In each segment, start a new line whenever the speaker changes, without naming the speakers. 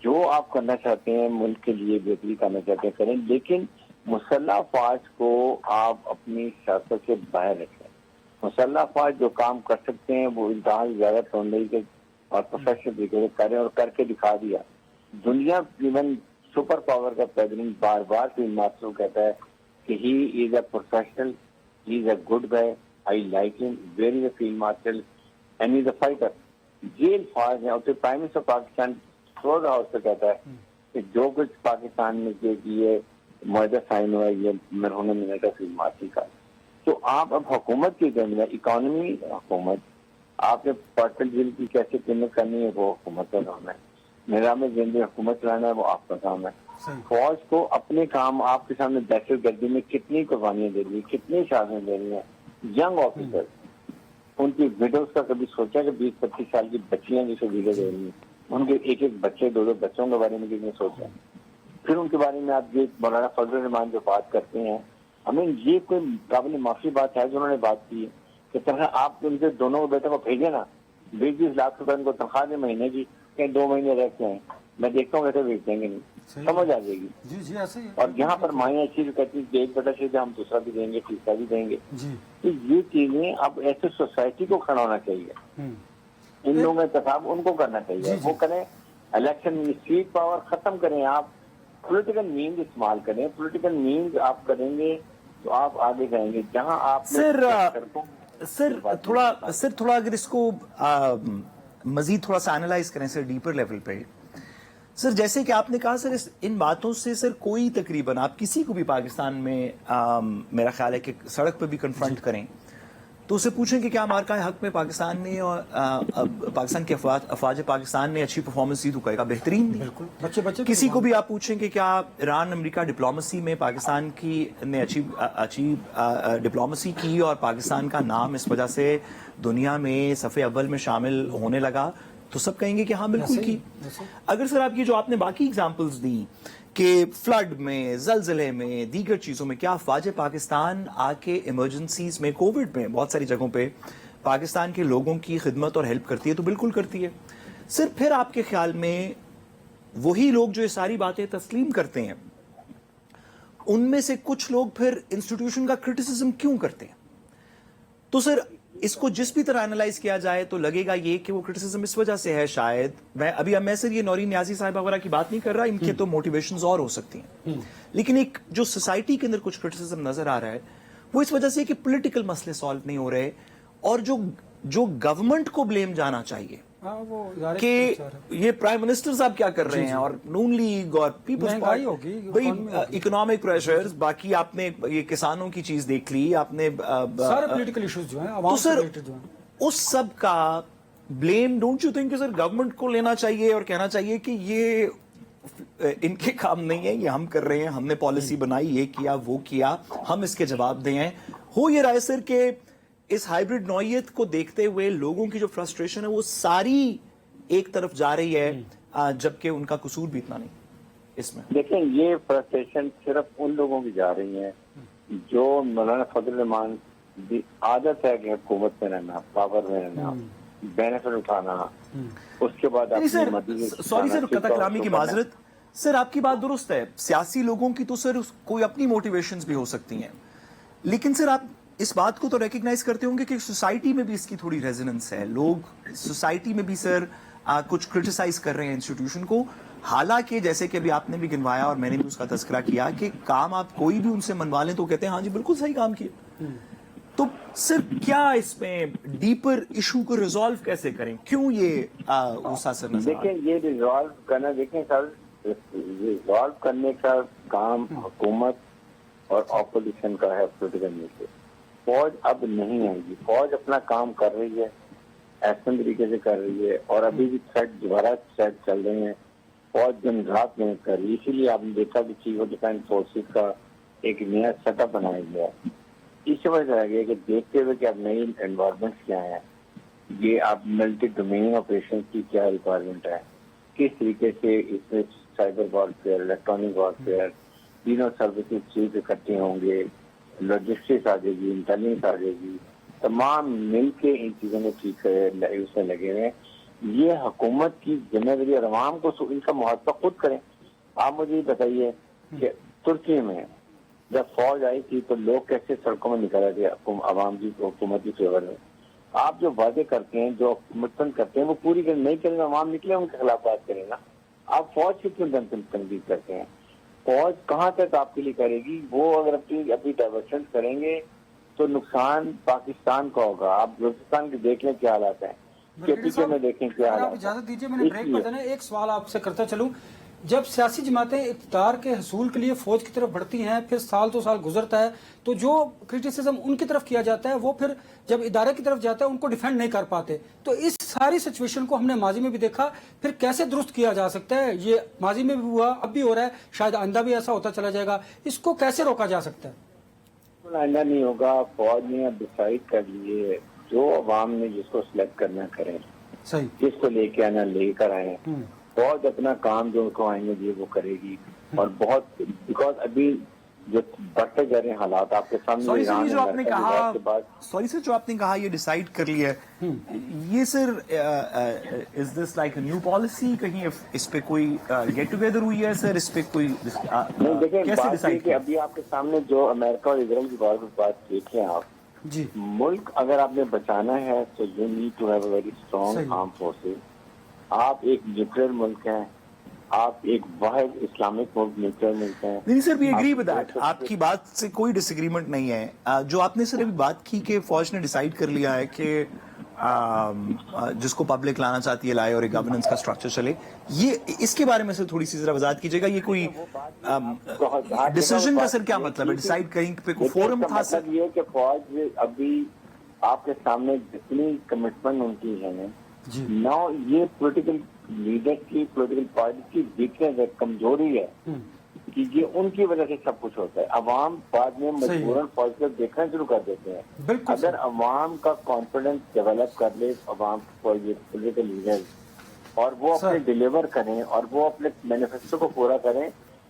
جو آپ کرنا چاہتے ہیں ملک کے لیے بہتری کرنا چاہتے ہیں کریں، لیکن مسلح افواج کو آپ اپنی سیاست سے باہر رکھیں. مسلح افواج جو کام کر سکتے ہیں وہ انتہا زیادہ توندئی کے اور پروفیشنل طریقے سے کریں، اور کر کے دکھا دیا. دنیا ایون سپر پاور کا پریزیڈنٹ بار بار فیلڈ مارشل کہتا ہے کہ he is a professional, he is a good guy, I like him, where is a field marshal and he is a fighter. یہ الفاظ ہیں. اور پھر prime minister Pakistan close house سے کہتا ہے کہ جو کچھ پاکستان میں یہ معاہدہ سائن ہوا ہے یہ مرہون منٹ ہے فیلڈ مارشل کا. تو آپ اب حکومت کی ذمہ اکانومی حکومت، آپ نے پرسنل بل کی کیسے قیمت کرنی ہے وہ حکومت کا کام ہے. نظام زندگی حکومت چلانا ہے وہ آپ کا کام ہے. فوج کو اپنے کام آپ کے سامنے دہشت گردی میں کتنی قربانیاں دے رہی ہیں، کتنی شادیاں دے رہی ہیں. ینگ آفیسر ان کی ویڈوز کا کبھی سوچا کہ 20-25 سال کی بچیاں جسے ویڈیو دے رہی ہیں، ان کے ایک ایک بچے 2 بچوں کے بارے میں کسی نے سوچا. پھر ان کے بارے میں آپ یہ مولانا فضل الرحمان جو بات کرتے ہیں، ہمیں یہ کوئی قابل معافی بات ہے جو انہوں نے بات کی کہ طرح آپ ان کے دونوں بیٹوں کو بھیجیں نا، 20 لاکھ روپے ان کو تنخواہ دیں مہینے کی، کہ 2 مہینے رہتے ہیں. میں دیکھتا ہوں کیسے بھیج دیں گے، نہیں سمجھ آ جائے گی.
جی ایسے ہی.
اور یہاں پر مائیں اچھی بھی کہتی ہیں 1/6 ہم دوسرا بھی دیں گے، تیسرا بھی دیں گے. تو یہ چیزیں اب ایسے سوسائٹی کو کھڑا ہونا چاہیے. ان لوگوں کا انتخاب ان کو کرنا چاہیے، وہ کریں. الیکشن میں سیٹ پاور ختم کریں، آپ پولیٹیکل مینز استعمال کریں. پولیٹیکل مینز آپ کریں گے تو آپ آگے جائیں گے. جہاں آپ
سر تھوڑا اگر اس کو مزید تھوڑا سا اینالائز کریں سر ڈیپر لیول پہ. سر جیسے کہ آپ نے کہا سر ان باتوں سے سر کوئی تقریباً آپ کسی کو بھی پاکستان میں میرا خیال ہے کہ سڑک پہ بھی کنفرنٹ کریں تو اسے پوچھیں کہ کیا مارکہ حق میں پاکستان نے اور پاکستان کے افواج پاکستان نے اچھی پرفارمنس دی تو کہے گا بہترین دی.
بچے
کسی کو بھی آپ پوچھیں کہ کیا ایران امریکہ ڈپلومسی میں پاکستان کی نے اچھی ڈپلومسی کی اور پاکستان کا نام اس وجہ سے دنیا میں صف اول میں شامل ہونے لگا تو سب کہیں گے کہ ہاں بالکل کی. اگر سر آپ کی جو آپ نے باقی ایگزامپلز دی کہ فلڈ میں، زلزلے میں، دیگر چیزوں میں کیا افواج پاکستان آ کے ایمرجنسیز میں، کووڈ میں بہت ساری جگہوں پہ پاکستان کے لوگوں کی خدمت اور ہیلپ کرتی ہے تو بالکل کرتی ہے. سر پھر آپ کے خیال میں وہی لوگ جو یہ ساری باتیں تسلیم کرتے ہیں ان میں سے کچھ لوگ پھر انسٹیٹیوشن کا کرٹیسزم کیوں کرتے ہیں؟ تو سر اس کو جس بھی طرح انالائز کیا جائے تو لگے گا یہ کہ وہ کرٹیسزم اس وجہ سے ہے شاید. میں سر یہ نورین نیازی صاحبہ وغیرہ کی بات نہیں کر رہا، ان کے تو موٹیویشنز اور ہو سکتی ہیں، لیکن ایک جو سوسائٹی کے اندر کچھ کرٹیسزم نظر آ رہا ہے وہ اس وجہ سے کہ پولیٹیکل مسئلے سالو نہیں ہو رہے اور جو گورنمنٹ کو بلیم جانا چاہیے کہ یہ پرائم منسٹر صاحب کیا کر رہے ہیں اور نون لیگ اور پیپلز پارٹی اکنامک پریشرز، باقی آپ نے یہ کسانوں کی چیز دیکھ لی، آپ نے
سارے پولیٹیکل ایشوز جو ہیں
تو سر اس سب کا بلیم ڈونٹ یو تھنک کہ سر گورنمنٹ کو لینا چاہیے اور کہنا چاہیے کہ یہ ان کے کام نہیں ہے، یہ ہم کر رہے ہیں، ہم نے پالیسی بنائی، یہ کیا وہ کیا، ہم اس کے جواب دیں ہیں. ہو یہ رائے سر کہ اس ہائیبرڈ نوعیت کو دیکھتے ہوئے لوگوں کی جو فرسٹریشن ہے وہ ساری ایک طرف جا رہی ہے جبکہ ان کا قصور بھی اتنا نہیں اس میں؟
دیکھیں یہ فرسٹریشن صرف ان لوگوں کی جا رہی ہیں جو مولانا فضل الرحمان کی عادت ہے کہ حکومت میں رہنا، پاور میں رہنا، بینیفٹ اٹھانا، اس کے بعد
سوری سر قطع کلامی کی معذرت. سر آپ کی بات درست ہے، سیاسی لوگوں کی تو سر کوئی اپنی موٹیویشنز بھی ہو سکتی ہیں، لیکن سر آپ اس بات کو تو ریکگنائز کرتے ہوں گے کہ سوسائٹی میں بھی اس کی تھوڑی ریزوننس ہے. لوگ سوسائٹی میں بھی سر کچھ کرٹیسائز کر رہے ہیں انسٹیٹیوشن کو، حالانکہ جیسے کہ ابھی آپ نے بھی گنوایا اور میں نے بھی اس کا تذکرہ کیا کہ کام آپ کوئی بھی ان سے منوا لیں تو کہتے ہیں ہاں جی بالکل صحیح کام کیا. تو سر کیا اس میں ڈیپر ایشو کو ریزالو کیسے کریں؟ کیوں یہ غصہ سر نظر آ رہا ہے؟
دیکھیں یہ ریزالو کرنا، دیکھیں سر ریزالو کرنے کا کام حکومت اور اپوزیشن کا ہے. پولیٹیکل میڈیا فوج اب نہیں آئے گی، فوج اپنا کام کر رہی ہے، احسن طریقے سے کر رہی ہے اور ابھی بھی دوبارہ تھریٹ چل رہے ہیں. فوج دن رات محنت کر رہی ہے، اسی لیے آپ نے دیکھا کہ چیف آف ڈیفینس فورسز کا ایک نیا سیٹ اپ بنایا گیا ہے. اس سے وجہ ہے کہ دیکھتے ہوئے کہ اب نئی انوائرمنٹس کیا ہیں، یہ اب ملٹی ڈومین آپریشن کی کیا ریکوائرمنٹ ہے، کس طریقے سے اس میں سائبر وارفیئر، الیکٹرانک وارفیئر، تینوں سروسز چیز اکٹھے ہوں گے، لاجسٹکس آ جائے گی، انٹیلیجنس آ جائے گی، تمام مل کے ان چیزوں کو ٹھیک اس میں لگے ہوئے ہیں. یہ حکومت کی ذمہ داری اور عوام کو ان کا محاسبہ خود کریں. آپ مجھے یہ بتائیے کہ ترکی میں جب فوج آئی تھی تو لوگ کیسے سڑکوں میں نکل رہے تھے عوام کی حکومت کی فیور میں. آپ جو وعدے کرتے ہیں جو کمٹمنٹ کرتے ہیں وہ پوری نہیں کریں گے, عوام نکلے ان کے خلاف بات کریں گا. آپ فوج کی کیوں تنقید کرتے ہیں؟ فوج کہاں تک آپ کے لیے کرے گی؟ وہ اگر اپنی ڈائیورشن کریں گے تو نقصان پاکستان کا ہوگا. آپ بلوچستان کے دیکھ لیں کیا حالات ہیں, کے میں دیکھیں کیا
آپ
حالات ہیں.
اجازت دیجیے میں نے بریک پر جانا ایک سوال آپ سے کرتا چلوں. جب سیاسی جماعتیں اقتدار کے حصول کے لیے فوج کی طرف بڑھتی ہیں, پھر سال تو سال گزرتا ہے تو جو کرٹیسزم ان کی طرف کیا جاتا ہے وہ پھر جب ادارے کی طرف جاتا ہے ان کو ڈیفینڈ نہیں کر پاتے. تو اس ساری سچویشن کو ہم نے ماضی میں بھی دیکھا, پھر کیسے درست کیا جا سکتا ہے؟ یہ ماضی میں بھی ہوا, اب بھی ہو رہا ہے, شاید آئندہ بھی ایسا ہوتا چلا جائے گا. اس کو کیسے روکا جا سکتا ہے؟
آئندہ نہیں ہوگا. فوج نے اب ڈیسائیڈ کر لیے جو عوام نے جس کو سلیکٹ کرنا کریں,
صحیح,
جس کو لے کے آنا لے کر آئے. فوج اپنا کام جو کو آئیں گے وہ کرے گی. اور بہت بیکاز ابھی جو بڑھتے جا رہے ہیں حالات آپ کے سامنے.
جو آپ نے کہا جو آپ نے کہا یہ ڈیسائیڈ کر لیا ہے, یہ sir is this like a new policy? کہیں اس پہ کوئی گیٹ ٹوگیدر ہوئی ہے سر؟ اس پہ کوئی
دیکھیں بات یہ کہ ابھی آپ کے سامنے جو امریکہ اور اسرائیل کی بات دیکھیں آپ,
جی
ملک اگر آپ نے بچانا ہے تو you need to have a very strong arm forces. آپ ایک نیوکلیر ملک ہیں, آپ ایک واحد اسلامک ملک نیوکلیر ملک ہیں.
نہیں سر, وی ایگری ود دیٹ, آپ کی بات سے کوئی ڈس ایگریمنٹ نہیں ہے. جو آپ نے سر ابھی بات کی کہ فوج نے ڈیسائیڈ کر لیا ہے کہ جس کو پبلک لانا چاہتی ہے لائے اور ایک گورننس کا اسٹرکچر چلے, یہ اس کے بارے میں سر تھوڑی سی ذرا وضاحت کیجیے گا. یہ کوئی ڈیسیژن کا سر کیا مطلب ہے؟ ڈیسائیڈ کریں پہ کوئی فورم تھا سر؟
مطلب یہ کہ فوج ابھی آپ کے سامنے جتنی کمٹمنٹ ان کی ہے نا, یہ پولیٹیکل لیڈر کی پولیٹیکل پارٹی کی ویکنیس ہے, کمزوری ہے کہ یہ ان کی وجہ سے سب کچھ ہوتا ہے. عوام بعد میں مجبوراً فوج کو دیکھنا شروع کر دیتے ہیں. اگر عوام کا کانفیڈنس ڈیولپ کر لے عوام پولیٹیکل لیڈر اور وہ اپنے ڈیلیور کریں اور وہ اپنے مینیفیسٹو کو پورا کریں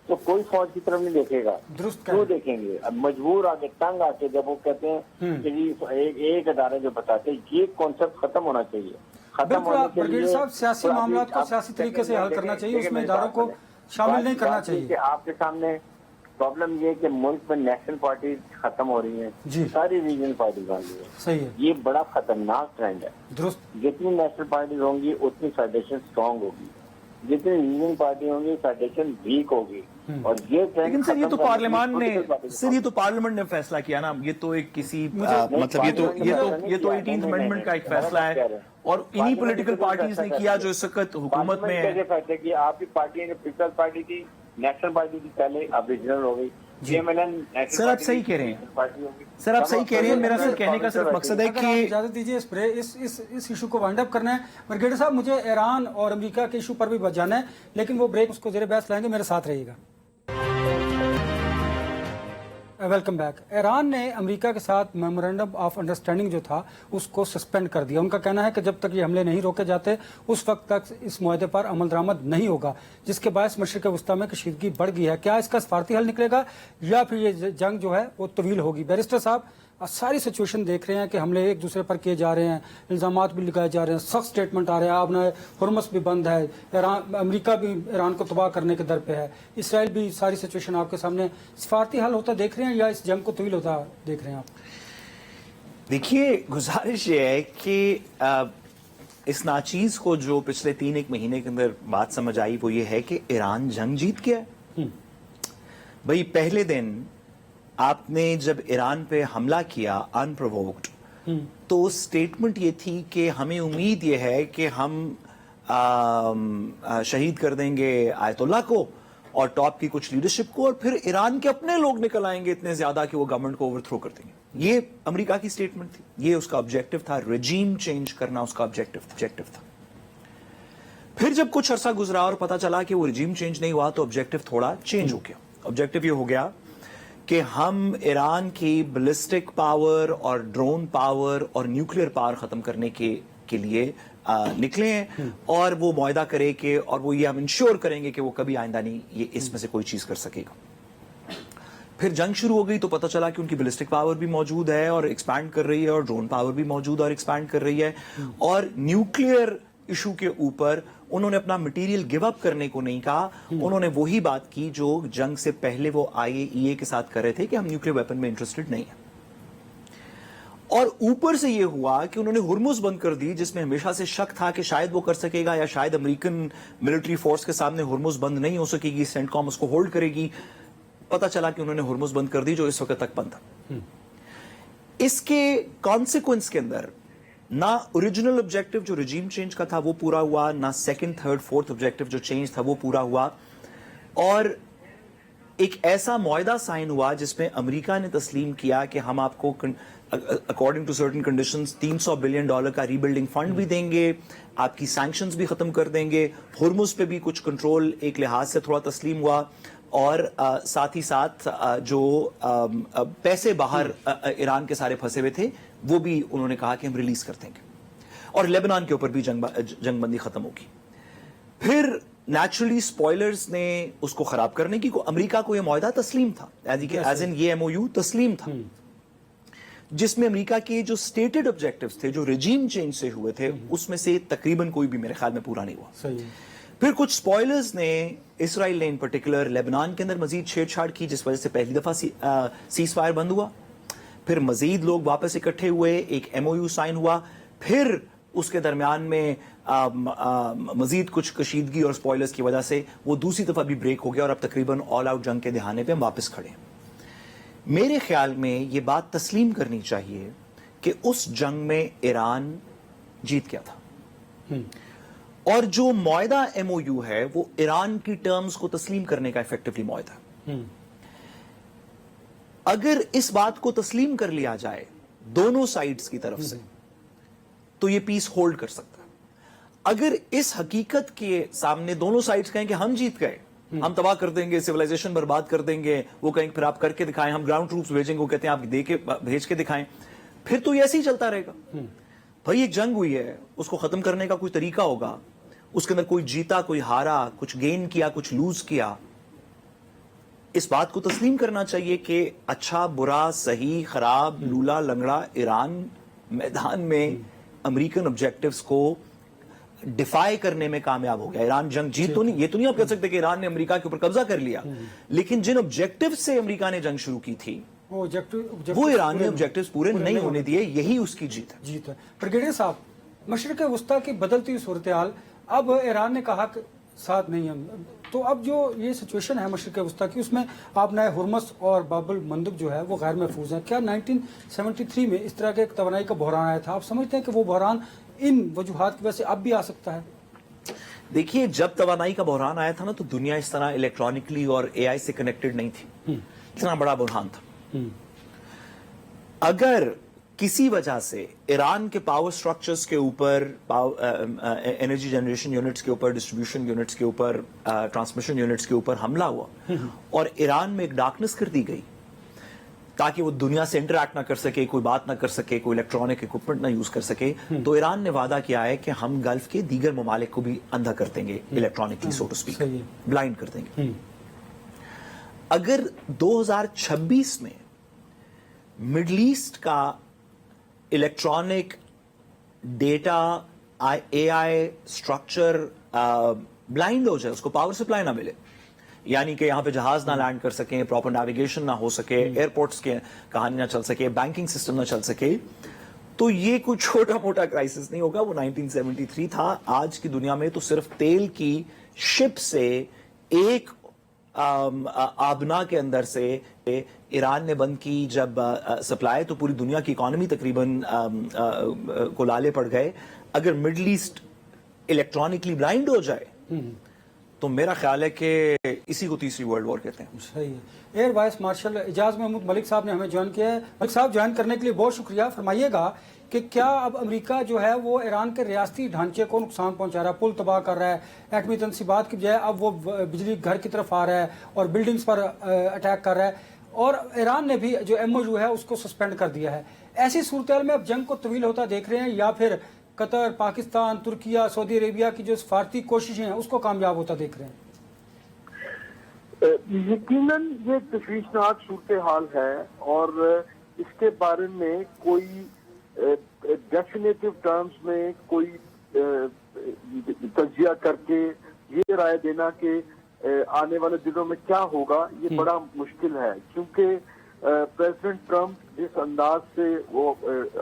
تو کوئی فوج کی طرف نہیں دیکھے گا. کیوں دیکھیں گے؟ اب مجبور آ کے تنگ آ کے جب وہ کہتے ہیں کہ ایک ادارے جو بتاتے ہیں, یہ کانسیپٹ ختم ہونا چاہیے.
برگیڈ صاحب, سیاسی معاملات کو سیاسی طریقے سے حل کرنا چاہیے, اس میں اداروں کو شامل نہیں کرنا چاہیے.
آپ کے سامنے پرابلم یہ کہ ملک میں نیشنل پارٹی ختم ہو رہی ہیں, ساری ریجنل پارٹی بن رہی ہے.
صحیح ہے,
یہ بڑا خطرناک ٹرینڈ ہے.
درست,
جتنی نیشنل پارٹیز ہوں گی اتنی فیڈریشن اسٹرانگ ہوگی, جتنی ریجنل پارٹی ہوں گی فیڈریشن ویک ہوگی. اور یہ
لیکن سر یہ تو پارلیمنٹ نے فیصلہ کیا نا, یہ تو ایک کسی مطلب یہ تو 18th امینڈمنٹ کا ایک فیصلہ ہے اور انہی پولیٹیکل پارٹیز نے کیا جو اس وقت حکومت میں ہے.
فیصلہ کیا آپ کی پارٹی نے, پیپلز پارٹی تھی, نیشنل پارٹی تھی پہلے, اب ریجنل ہو گئی.
سر آپ صحیح کہہ رہے ہیں, سر آپ صحیح کہہ رہے ہیں. میرا سر کہنے کا صرف مقصد ہے کہ
اجازت دیجیے اس ایشو کو وائنڈ اپ کرنا ہے. برگیڈر صاحب مجھے ایران اور امریکہ کے ایشو پر بھی جانا ہے, لیکن وہ بریک اس کو زیر بحث لائیں گے. میرے ساتھ رہیے گا. Welcome back. ایران نے امریکہ کے ساتھ میمورینڈم آف انڈرسٹینڈنگ جو تھا اس کو سسپینڈ کر دیا. ان کا کہنا ہے کہ جب تک یہ حملے نہیں روکے جاتے اس وقت تک اس معاہدے پر عمل درآمد نہیں ہوگا, جس کے باعث مشرق وسطیٰ میں کشیدگی بڑھ گئی ہے. کیا اس کا سفارتی حل نکلے گا یا پھر یہ جنگ جو ہے وہ طویل ہوگی؟ بیرسٹر صاحب, ساری سچویشن دیکھ رہے ہیں کہ حملے ایک دوسرے پر کیے جا رہے ہیں, الزامات بھی لگائے جا رہے ہیں, سخت سٹیٹمنٹ آ رہے ہیں. اب ہرمس بھی بند ہے, امریکہ بھی ایران کو تباہ کرنے کے در پہ ہے, اسرائیل بھی. ساری سچویشن آپ کے سامنے. سفارتی حل ہوتا دیکھ رہے ہیں یا اس جنگ کو طویل ہوتا دیکھ رہے ہیں آپ؟
دیکھیے, گزارش یہ ہے کہ اس ناچیز کو جو پچھلے 3 مہینے کے اندر بات سمجھ آئی وہ یہ ہے کہ ایران جنگ جیت گیا ہے. بھئی پہلے دن آپ نے جب ایران پہ حملہ کیا انپرووکڈ, تو سٹیٹمنٹ یہ تھی کہ ہمیں امید یہ ہے کہ ہم شہید کر دیں گے آیت اللہ کو اور ٹاپ کی کچھ لیڈرشپ کو, اور پھر ایران کے اپنے لوگ نکل آئیں گے اتنے زیادہ کہ وہ گورنمنٹ کو اوور تھرو کر دیں گے. یہ امریکہ کی سٹیٹمنٹ تھی, یہ اس کا آبجیکٹو تھا. رجیم چینج کرنا اس کا آبجیکٹو تھا. پھر جب کچھ عرصہ گزرا اور پتا چلا کہ وہ رجیم چینج نہیں ہوا تو آبجیکٹو تھوڑا چینج ہو گیا. آبجیکٹو یہ ہو گیا کہ ہم ایران کی بلسٹک پاور اور ڈرون پاور اور نیوکلیر پاور ختم کرنے کے لیے نکلے ہیں, اور وہ معاہدہ کرے کہ, اور وہ یہ ہم انشور کریں گے کہ وہ کبھی آئندہ نہیں یہ اس میں سے کوئی چیز کر سکے گا. پھر جنگ شروع ہو گئی تو پتہ چلا کہ ان کی بلسٹک پاور بھی موجود ہے اور ایکسپینڈ کر رہی ہے, اور ڈرون پاور بھی موجود اور ایکسپینڈ کر رہی ہے, اور نیوکلیر ایشو کے اوپر انہوں نے اپنا مٹیریل گیو اپ کرنے کو نہیں کہا. انہوں نے وہی بات کی جو جنگ سے پہلے وہ IAEA کے ساتھ کر رہے تھے کہ ہم نیوکلیر ویپن میں انٹرسٹڈ نہیں ہیں. اور اوپر سے یہ ہوا کہ انہوں نے ہرمز بند کر دی, جس میں ہمیشہ سے شک تھا کہ شاید وہ کر سکے گا یا شاید امریکن ملٹری فورس کے سامنے ہرمز بند نہیں ہو سکے گی, سینٹ کام اس کو ہولڈ کرے گی. پتہ چلا کہ انہوں نے ہرمز بند کر دی جو اس وقت تک بند تھا. اس کے کانسیکوینس کے اندر نہ اوریجنل آبجیکٹو جو رجیم چینج کا تھا وہ پورا ہوا, نہ سیکنڈ تھرڈ فورتھ آبجیکٹو جو چینج تھا وہ پورا ہوا, اور ایک ایسا معاہدہ سائن ہوا جس میں امریکہ نے تسلیم کیا کہ ہم آپ کو according to certain conditions $300 billion کا ری بلڈنگ فنڈ بھی دیں گے, آپ کی سینکشنز بھی ختم کر دیں گے. ہرمز پہ بھی کچھ کنٹرول ایک لحاظ سے تھوڑا تسلیم ہوا, اور ساتھ ہی ساتھ جو پیسے باہر ایران کے سارے پھنسے ہوئے تھے وہ بھی انہوں نے کہا کہ ہم ریلیز کر دیں گے, اور لیبنان کے اوپر بھی جنگ بندی ختم ہوگی. پھر نیچرلی سپوائلرز نے اس کو خراب کرنے کی, امریکہ کو یہ معاہدہ تسلیم تھا, ایز ان یہ MOU تسلیم تھا, جس میں امریکہ کے جو سٹیٹڈ آبجیکٹیوز تھے جو رجیم چینج سے ہوئے تھے اس میں سے تقریباً کوئی بھی میرے خیال میں پورا نہیں ہوا. پھر کچھ سپوائلرز نے, اسرائیل نے ان پرٹیکولر, لیبنان کے اندر مزید چھیڑ چھاڑ کی, جس وجہ سے پہلی دفعہ سیز فائر بند ہوا. پھر مزید لوگ واپس اکٹھے ہوئے, ایک MOU سائن ہوا. پھر اس کے درمیان میں مزید کچھ کشیدگی اور سپوائلرز کی وجہ سے وہ دوسری دفعہ بھی بریک ہو گیا, اور اب تقریباً آل آؤٹ جنگ کے دہانے پہ ہم واپس کھڑے ہیں. میرے خیال میں یہ بات تسلیم کرنی چاہیے کہ اس جنگ میں ایران جیت گیا تھا, اور جو معاہدہ MOU ہے وہ ایران کی ٹرمز کو تسلیم کرنے کا ایفیکٹولی معاہدہ. اگر اس بات کو تسلیم کر لیا جائے دونوں سائیڈز کی طرف سے تو یہ پیس ہولڈ کر سکتا ہے. اگر اس حقیقت کے سامنے دونوں سائیڈز کہیں کہ ہم جیت گئے, ہم تباہ کر دیں گے, سیولائزیشن برباد کر دیں گے, وہ کہیں پھر آپ کر کے دکھائیں, ہم گراؤنڈ ٹروپس بھیجیں گے, وہ کہتے ہیں آپ بھیج کے دکھائیں, پھر تو یہ ایسے ہی چلتا رہے گا. بھائی ایک جنگ ہوئی ہے, اس کو ختم کرنے کا کوئی طریقہ ہوگا, اس کے اندر کوئی جیتا کوئی ہارا, کچھ گین کیا کچھ لوز کیا. اس بات کو تسلیم کرنا چاہیے کہ اچھا برا صحیح خراب لولا لنگڑا ایران میدان میں امریکن آبجیکٹیوز کو ڈیفائی کرنے میں کامیاب ہو گیا. ایران جنگ جیت تو نہیں, یہ تو نہیں آپ کہہ سکتے کہ ایران نے امریکہ کے اوپر قبضہ کر لیا, لیکن جن آبجیکٹیو سے امریکہ نے جنگ شروع کی تھی وہ ایران نے آبجیکٹیوز پورے نہیں ہونے دیے, یہی اس کی جیت ہے.
بریگیڈیئر صاحب, مشرق وسطیٰ کی بدلتی ہوئی صورتحال, اب ایران نے کہا کہ ساتھ نہیں ہم, تو اب جو یہ سچویشن ہے مشرق وسطیٰ کی, اس میں آپ نئے ہرمز اور باب المندب جو ہے وہ غیر محفوظ ہیں. کیا 1973 میں اس طرح کے ایک توانائی کا بحران آیا تھا, آپ سمجھتے ہیں کہ وہ بحران ان وجوہات کی وجہ سے اب بھی آ سکتا ہے؟
دیکھیے, جب توانائی کا بحران آیا تھا نا تو دنیا اس طرح الیکٹرانکلی اور AI سے کنیکٹڈ نہیں تھی, اتنا بڑا بحران تھا. اگر کسی وجہ سے ایران کے پاور سٹرکچرز کے اوپر, انرجی جنریشن یونٹس کے اوپر, ڈسٹریبیوشن یونٹس کے اوپر, ٹرانسمیشن یونٹس کے اوپر حملہ ہوا اور ایران میں ایک ڈارکنس کر دی گئی تاکہ وہ دنیا سے انٹریکٹ نہ کر سکے, کوئی بات نہ کر سکے, کوئی الیکٹرانک ایکوپمنٹ نہ یوز کر سکے, تو ایران نے وعدہ کیا ہے کہ ہم گلف کے دیگر ممالک کو بھی اندھا کر دیں گے, electronically so to speak, blind کر دیں گے. اگر 2026 میں مڈل ایسٹ کا electronic data AI structure blind ہو جائے, اس کو پاور سپلائی نہ ملے, یعنی کہ یہاں پہ جہاز نہ لینڈ کر سکیں, پراپر نیویگیشن نہ ہو سکے, ایئرپورٹس کی کہانی نہ چل سکے, بینکنگ سسٹم نہ چل سکے, تو یہ کوئی چھوٹا موٹا کرائسس نہیں ہوگا. وہ 1973 تھا. آج کی دنیا میں تو صرف تیل کی شپ سے ایک آبنا کے اندر سے ایران نے بند کی جب سپلائی, تو پوری دنیا کی اکانومی تقریباً کو لالے پڑ گئے. اگر مڈل ایسٹ الیکٹرانکلی بلائنڈ ہو جائے تو میرا خیال ہے کہ اسی کو تیسری ورلڈ وار کہتے ہیں.
صحیح ہے. ایئر وائس مارشل اعجاز محمود ملک صاحب نے ہمیں جوائن کیا ہے. ملک صاحب, جوائن کرنے کے لیے بہت شکریہ. فرمائیے گا کہ کیا اب امریکہ جو ہے وہ ایران کے ریاستی ڈھانچے کو نقصان پہنچا رہا ہے, پل تباہ کر رہا ہے, ایٹمی تنصیبات کی بجائے اب وہ بجلی گھر کی طرف آ رہا ہے اور بلڈنگز پر اٹیک کر رہا ہے, اور ایران نے بھی جو MOU ہے اس کو سسپینڈ کر دیا ہے. ایسی صورتحال میں اب جنگ کو طویل ہوتا دیکھ رہے ہیں, یا پھر قطر, پاکستان, ترکیہ, سعودی عربیہ کی جو سفارتی کوششیں ہیں اس کو کامیاب ہوتا دیکھ رہے ہیں؟
یقیناً یہ تشویشناک صورتحال ہے, اور اس کے بارے میں کوئی ڈیفینیٹو ٹرمز میں کوئی تجزیہ کر کے یہ رائے دینا کہ آنے والے دنوں میں کیا ہوگا یہ بڑا مشکل ہے، کیونکہ پریزیڈنٹ ٹرمپ جس انداز سے وہ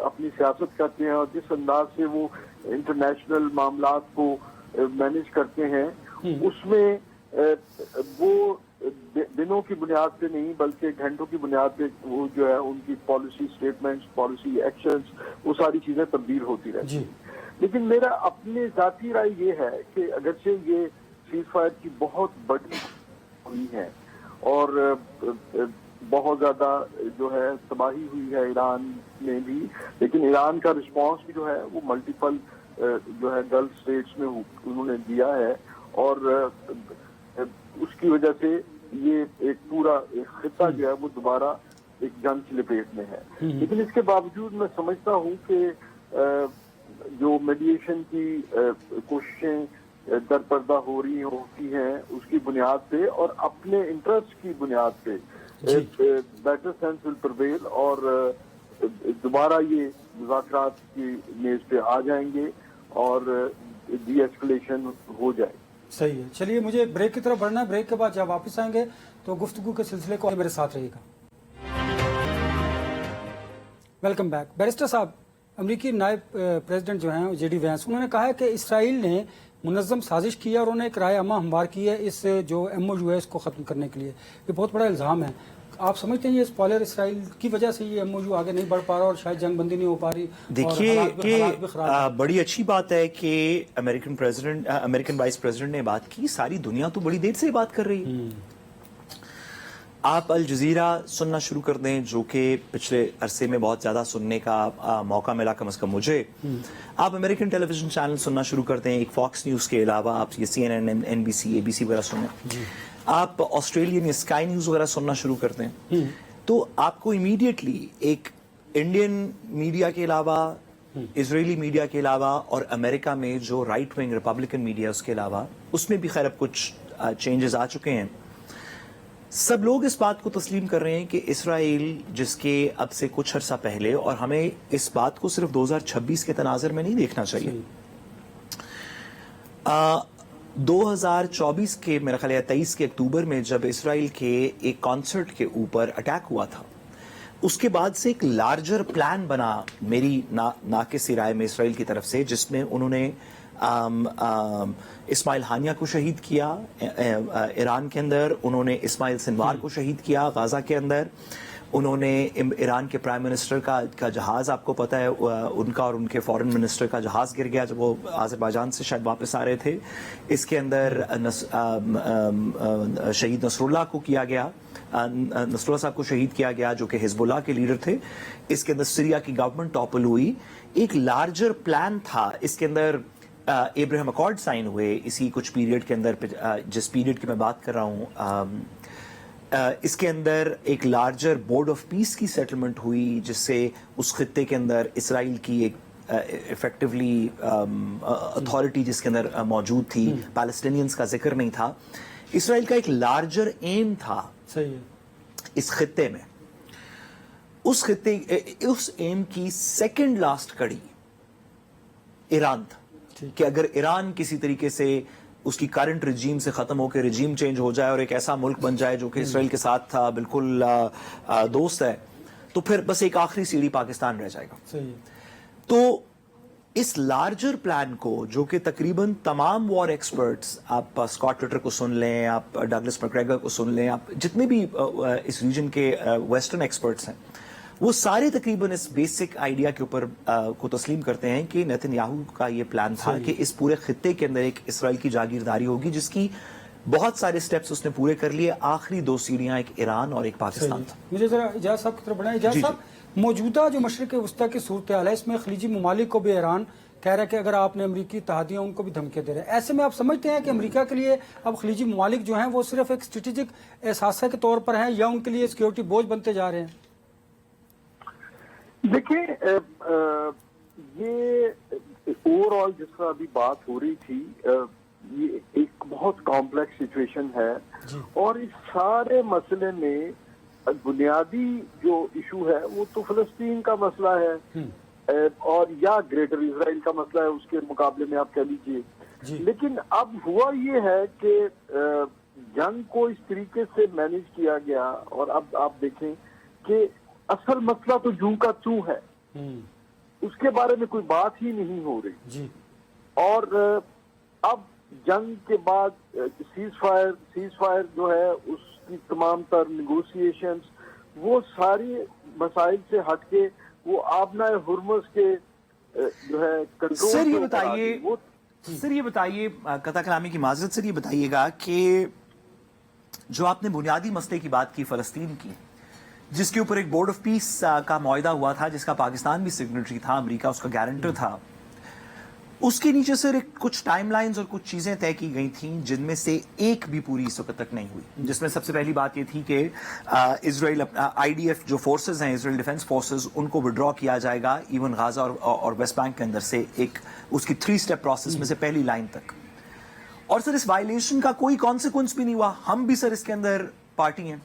اپنی سیاست کرتے ہیں اور جس انداز سے وہ انٹرنیشنل معاملات کو مینج کرتے ہیں، اس میں وہ دنوں کی بنیاد پہ نہیں بلکہ گھنٹوں کی بنیاد پہ وہ جو ہے ان کی پالیسی سٹیٹمنٹس، پالیسی ایکشنز، وہ ساری چیزیں تبدیل ہوتی رہتی ہیں۔ لیکن میرا اپنی ذاتی رائے یہ ہے کہ اگرچہ یہ سیز فائر کی بہت بڑی ہوئی ہے اور بہت زیادہ جو ہے تباہی ہوئی ہے ایران میں بھی، لیکن ایران کا رسپانس بھی جو ہے وہ ملٹیپل جو ہے گلف اسٹیٹس میں انہوں نے دیا ہے، اور اس کی وجہ سے یہ ایک پورا خطہ جو ہے وہ دوبارہ ایک جنگ کی لپیٹ میں ہے۔ لیکن اس کے باوجود میں سمجھتا ہوں کہ جو میڈیشن کی کوششیں در پردہ ہو رہی ہوتی ہیں اس کی بنیاد پہ اور اپنے انٹرسٹ کی بنیاد پہ بیٹر سینس ول پرویل، اور دوبارہ یہ مذاکرات کی میز پہ آ جائیں گے اور ڈی ایسکلیشن ہو جائے۔
صحیح ہے، چلیے مجھے بریک کی طرف بڑھنا ہے، بریک کے بعد جب واپس آئیں گے تو گفتگو کے سلسلے کو میرے ساتھ رہے گا۔ Welcome back. بیرسٹر صاحب، امریکی نائب پریزیڈنٹ جو ہیں جے ڈی وینس، انہوں نے کہا ہے کہ اسرائیل نے منظم سازش کی ہے اور انہوں نے ایک رائے عامہ ہموار کی ہے اس جو ایم او یو ہے اس کو ختم کرنے کے لیے۔ یہ بہت بڑا الزام ہے، آپ سمجھتے ہیں یہ اسپوائلر اسرائیل کی وجہ سے یہ ایم او یو آگے نہیں بڑھ پا رہا اور شاید جنگ بندی نہیں ہو پا رہی؟
دیکھیے کہ بڑی اچھی بات ہے کہ امریکن وائس پریزیڈنٹ نے بات کی، ساری دنیا تو بڑی دیر سے بات کر رہی ہے۔ آپ الجزیرہ سننا شروع کر دیں، جو کہ پچھلے عرصے میں بہت زیادہ سننے کا موقع ملا، کم از کم مجھے۔ آپ امریکن ٹیلی ویژن چینل سننا شروع کر دیں، ایک فاکس نیوز کے علاوہ آپ یہ C N N, N B C, A B C وغیرہ سنیں، آپ آسٹریلین یا اسکائی نیوز وغیرہ سننا شروع کر دیں، تو آپ کو امیڈیٹلی ایک انڈین میڈیا کے علاوہ، اسرائیلی میڈیا کے علاوہ اور امریکہ میں جو رائٹ ونگ ریپبلکن میڈیا اس کے علاوہ، اس میں بھی خیر اب کچھ چینجز آ چکے ہیں۔ سب لوگ اس بات کو تسلیم کر رہے ہیں کہ اسرائیل، جس کے اب سے کچھ عرصہ پہلے، اور ہمیں اس بات کو صرف 2026 کے تناظر میں نہیں دیکھنا چاہیے، 2024 کے میرا خیال ہے 23 کے اکتوبر میں جب اسرائیل کے ایک کانسرٹ کے اوپر اٹیک ہوا تھا، اس کے بعد سے ایک لارجر پلان بنا میری ناقص رائے میں اسرائیل کی طرف سے، جس میں انہوں نے اسماعیل ہانیہ کو شہید کیا ایران کے اندر، انہوں نے اسماعیل سنوار کو شہید کیا غازہ کے اندر، انہوں نے ایران کے پرائم منسٹر کا جہاز، آپ کو پتہ ہے ان کا اور ان کے فورن منسٹر کا جہاز گر گیا جب وہ آذربائیجان سے شاید واپس آ رہے تھے۔ اس کے اندر شہید نصر اللہ کو کیا گیا، نصر اللہ صاحب کو شہید کیا گیا جو کہ حزب اللہ کے لیڈر تھے۔ اس کے اندر سیریا کی گورنمنٹ ٹاپل ہوئی، ایک لارجر پلان تھا۔ اس کے اندر ایبراہم اکارڈ سائن ہوئے اسی کچھ پیریڈ کے اندر، جس پیریڈ کی میں بات کر رہا ہوں، اس کے اندر ایک لارجر بورڈ آف پیس کی سیٹلمنٹ ہوئی، جس سے اس خطے کے اندر اسرائیل کی ایک ایفیکٹولی اتھارٹی جس کے اندر موجود تھی، پیلسٹینینز کا ذکر نہیں تھا۔ اسرائیل کا ایک لارجر ایم تھا اس خطے میں، اس ایم کی سیکنڈ لاسٹ کڑی ایران تھا، کہ اگر ایران کسی طریقے سے اس کی کرنٹ رجیم سے ختم ہو کے رجیم چینج ہو جائے اور ایک ایسا ملک بن جائے جو کہ اسرائیل کے ساتھ تھا بالکل دوست ہے، تو پھر بس ایک آخری سیڑھی پاکستان رہ جائے گا۔ تو اس لارجر پلان کو، جو کہ تقریباً تمام وار ایکسپرٹس، آپ اسکاٹ ریٹر کو سن لیں، آپ ڈگلس میکگریگر کو سن لیں، آپ جتنے بھی اس ریجن کے ویسٹرن ایکسپرٹس ہیں، وہ سارے تقریباً اس بیسک آئیڈیا کے اوپر کو تسلیم کرتے ہیں کہ نیتن یاہو کا یہ پلان تھا کہ اس پورے خطے کے اندر ایک اسرائیل کی جاگیرداری ہوگی، جس کی بہت سارے سٹیپس اس نے پورے کر لیے، آخری دو سیڑھیاں ایک ایران اور ایک پاکستان تھا۔
مجھے ذرا اجاز صاحب کی طرف بڑھائیں۔ اجاز صاحب، موجودہ جو مشرق وسطیٰ کی صورتحال ہے، اس میں خلیجی ممالک کو بھی ایران کہہ رہا ہے کہ اگر آپ نے امریکی اتحادیوں ان کو بھی دھمکیاں دے رہے ہیں، ایسے میں آپ سمجھتے ہیں کہ امریکہ کے لیے اب خلیجی ممالک جو ہیں وہ صرف ایک اسٹریٹجک احساسہ کے طور پر ہیں یا ان کے لیے سیکیورٹی بوجھ بنتے جا رہے ہیں؟
دیکھیں، یہ اوور آل جس طرح ابھی بات ہو رہی تھی، یہ ایک بہت کمپلیکس سچویشن ہے، اور اس سارے مسئلے میں بنیادی جو ایشو ہے وہ تو فلسطین کا مسئلہ ہے، اور یا گریٹر اسرائیل کا مسئلہ ہے اس کے مقابلے میں آپ کہہ لیجیے. لیکن اب ہوا یہ ہے کہ جنگ کو اس طریقے سے مینیج کیا گیا اور اب آپ دیکھیں کہ اصل مسئلہ تو جوں کا توں ہے, اس کے بارے میں کوئی بات ہی نہیں ہو رہی. اور اب جنگ کے بعد سیز فائر جو ہے اس کی تمام تر نیگوسیشنز وہ ساری مسائل سے ہٹ کے وہ آبنائے ہرمز کے جو ہے کنٹرول.
سر یہ بتائیے قطع کلامی کی معذرت سر, یہ بتائیے گا کہ جو آپ نے بنیادی مسئلے کی بات کی فلسطین کی, جس کے اوپر ایک بورڈ آف پیس کا معاہدہ ہوا تھا جس کا پاکستان بھی سگنیٹری تھا, امریکہ اس کا گارنٹر تھا, اس کے نیچے سر کچھ ٹائم لائنز اور کچھ چیزیں طے کی گئی تھیں جن میں سے ایک بھی پوری اس وقت تک نہیں ہوئی, جس میں سب سے پہلی بات یہ تھی کہ اسرائیل IDF جو فورسز ہیں, اسرائیل ڈیفنس فورسز, ان کو وڈرا کیا جائے گا ایون غازہ اور ویسٹ بینک کے اندر سے, ایک اس کی 3 اسٹیپ پروسیس میں سے پہلی لائن تک. اور سر اس وائلیشن کا کوئی کانسیکوینس بھی نہیں ہوا, ہم بھی سر اس کے اندر پارٹی ہیں.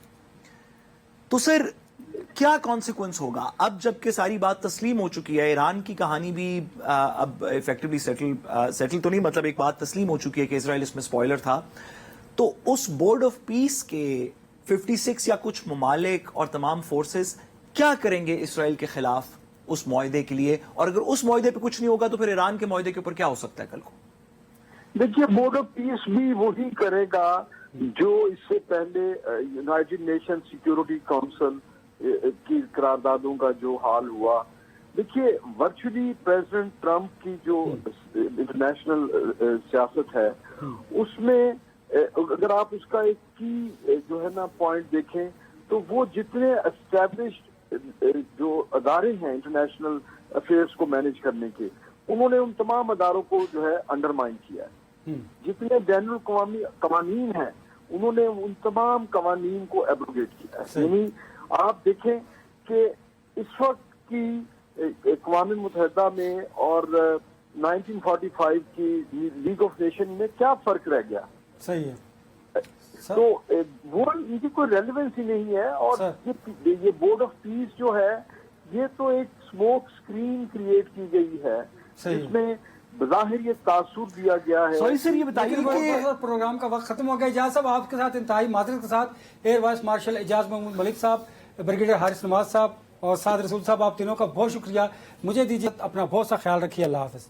تو سر کیا کانسیکوینس ہوگا اب جب کہ ساری بات تسلیم ہو چکی ہے؟ ایران کی کہانی بھی اب ایفیکٹولی سیٹل تو نہیں, مطلب ایک بات تسلیم ہو چکی ہے کہ اسرائیل اس میں سپوائلر تھا. تو اس بورڈ آف پیس کے 56 یا کچھ ممالک اور تمام فورسز کیا کریں گے اسرائیل کے خلاف اس معاہدے کے لیے؟ اور اگر اس معاہدے پہ کچھ نہیں ہوگا تو پھر ایران کے معاہدے کے اوپر کیا ہو سکتا ہے کل کو؟
دیکھیے بورڈ آف پیس بھی وہی کرے گا جو اس سے پہلے یونائٹڈ نیشن سیکیورٹی کونسل کی قراردادوں کا جو حال ہوا. دیکھیے ورچولی پریزیڈنٹ ٹرمپ کی جو انٹرنیشنل سیاست ہے اس میں اگر آپ اس کا ایک کی جو ہے نا پوائنٹ دیکھیں تو وہ جتنے اسٹیبلشڈ جو ادارے ہیں انٹرنیشنل افیئرس کو مینیج کرنے کے, انہوں نے ان تمام اداروں کو جو ہے انڈرمائن کیا ہے. جتنے بین الاقوامی قوانین ہیں انہوں نے ان تمام قوانین کو ایبروگیٹ کیا ہے. یعنی آپ دیکھیں کہ اس وقت کی اقوام متحدہ میں اور 1945 کی لیگ آف نیشن میں کیا فرق رہ گیا؟
صحیح ہے.
تو وہ ان کی کوئی ریلیونس ہی نہیں ہے. اور یہ بورڈ آف پیس جو ہے یہ تو ایک اسموک اسکرین کریٹ کی گئی ہے جس میں بظاہر یہ تاثر دیا گیا ہے.
سوری سر یہ بتائیے کہ
پروگرام کا وقت ختم ہو گیا. اجاز صاحب آپ کے ساتھ انتہائی معذرت کے ساتھ ایئر وائس مارشل اعجاز محمود ملک صاحب, بریگیڈیئر حارث نواز صاحب اور سعد رسول صاحب, آپ تینوں کا بہت شکریہ. مجھے دیجیے, اپنا بہت سا خیال رکھیے. اللہ حافظ.